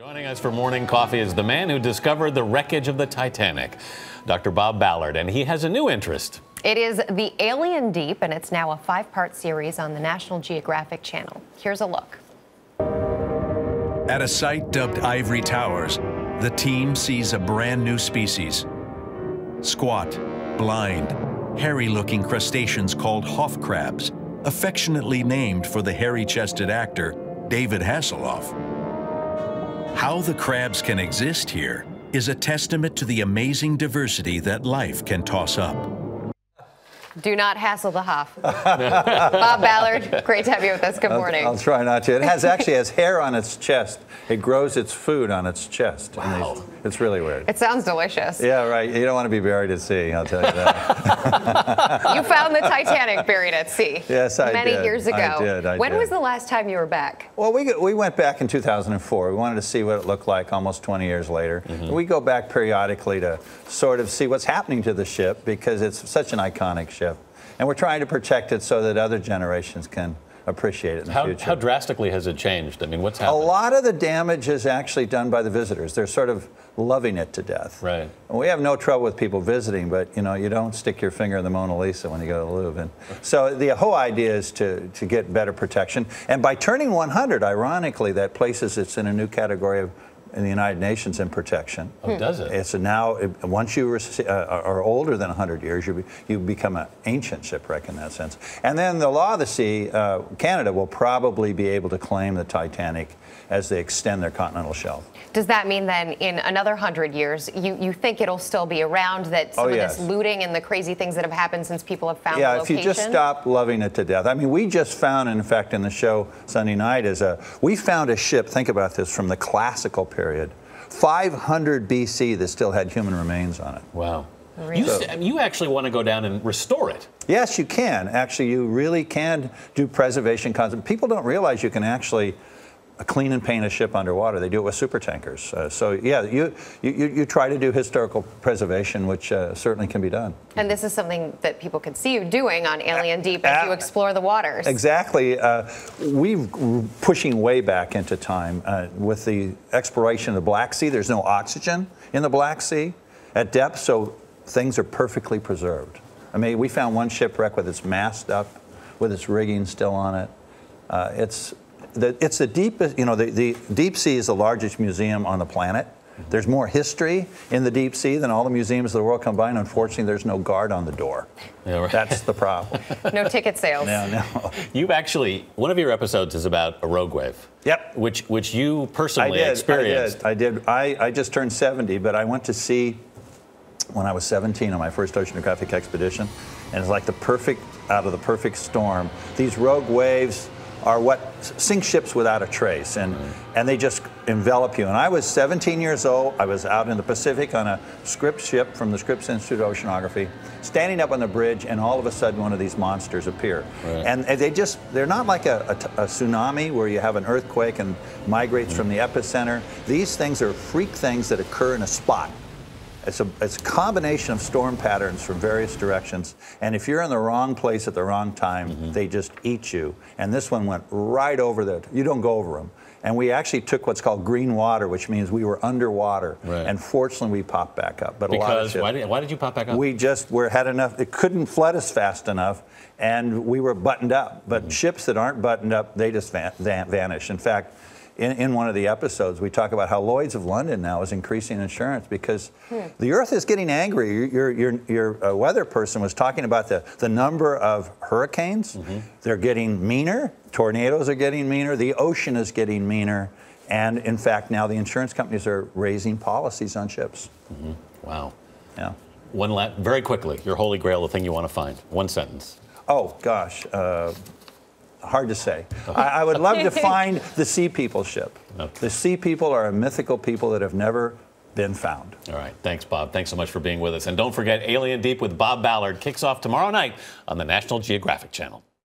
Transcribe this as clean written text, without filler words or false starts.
Joining us for morning coffee is the man who discovered the wreckage of the Titanic, Dr. Bob Ballard, and he has a new interest. It is The Alien Deep, and it's now a 5-part series on the National Geographic Channel. Here's a look. At a site dubbed Ivory Towers, the team sees a brand new species. Squat, blind, hairy-looking crustaceans called Hoff crabs, affectionately named for the hairy-chested actor David Hasselhoff. How the crabs can exist here is a testament to the amazing diversity that life can toss up. Do not hassle the Hoff. Bob Ballard, great to have you with us. Good morning. I'll try not to. It actually has hair on its chest. It grows its food on its chest. Wow. It's really weird. It sounds delicious. Yeah, right. You don't want to be buried at sea, I'll tell you that. You found the Titanic buried at sea. Yes, I did. Many years ago. I When did. was the last time you were back? Well, we went back in 2004. We wanted to see what it looked like almost 20 years later. We go back periodically to sort of see what's happening to the ship because it's such an iconic ship. And we're trying to protect it so that other generations can appreciate it in the future. How drastically has it changed? I mean, what's happened? A lot of the damage is actually done by the visitors. They're sort of loving it to death. Right. And we have no trouble with people visiting, but you know, you don't stick your finger in the Mona Lisa when you go to the Louvre. And so the whole idea is to get better protection. And by turning 100, ironically, that places it in a new category in the United Nations in protection. Oh, does it? It's now, once you are older than 100 years, you become an ancient shipwreck in that sense. And then the law of the sea, Canada will probably be able to claim the Titanic as they extend their continental shelf. Does that mean then in another 100 years, you think it'll still be around, that some of this looting and the crazy things that have happened since people have found the location? Yeah, if you just stop loving it to death. I mean, we just found, in fact, in the show Sunday night, we found a ship, think about this, from the classical period, 500 BC that still had human remains on it. Wow. Really? You actually want to go down and restore it. Yes, you can. Actually, you really can do preservation concept. People don't realize you can actually clean and paint a ship underwater. They do it with super tankers. So yeah, you try to do historical preservation, which certainly can be done. And this is something that people can see you doing on Alien Deep as you explore the waters. Exactly. We're pushing way back into time with the exploration of the Black Sea. There's no oxygen in the Black Sea at depth, so things are perfectly preserved. I mean, we found one shipwreck with its mast up, with its rigging still on it. It's the deepest, you know, the deep sea is the largest museum on the planet. There's more history in the deep sea than all the museums of the world combined. Unfortunately, there's no guard on the door. Yeah, right. That's the problem. No ticket sales. No. You've actually, one of your episodes is about a rogue wave. Yep. Which you personally experienced. I did. I just turned 70, but I went to sea when I was 17 on my first oceanographic expedition. And it's like out of the perfect storm. These rogue waves are what sink ships without a trace, and they just envelop you. And I was 17 years old. I was out in the Pacific on a Scripps ship from the Scripps Institute of Oceanography, standing up on the bridge, and all of a sudden one of these monsters appear. Right. And they're not like a tsunami where you have an earthquake and migrates from the epicenter. These things are freak things that occur in a spot. It's a combination of storm patterns from various directions, and if you're in the wrong place at the wrong time, they just eat you. And this one went right over you don't go over them. And we actually took what's called green water, which means we were underwater. Right. And fortunately, we popped back up. But because why did you pop back up? We just had enough. It couldn't flood us fast enough, and we were buttoned up. But ships that aren't buttoned up, they just vanish. In fact, in one of the episodes, we talk about how Lloyd's of London now is increasing insurance because the Earth is getting angry. Your weather person was talking about the number of hurricanes. They're getting meaner. Tornadoes are getting meaner. The ocean is getting meaner. And in fact, now the insurance companies are raising policies on ships. Wow. Yeah. Very quickly, your holy grail, the thing you want to find. One sentence. Oh, gosh. Hard to say. I would love to find the Sea People ship. Okay. The Sea People are a mythical people that have never been found. All right. Thanks, Bob. Thanks so much for being with us. And don't forget, Alien Deep with Bob Ballard kicks off tomorrow night on the National Geographic Channel.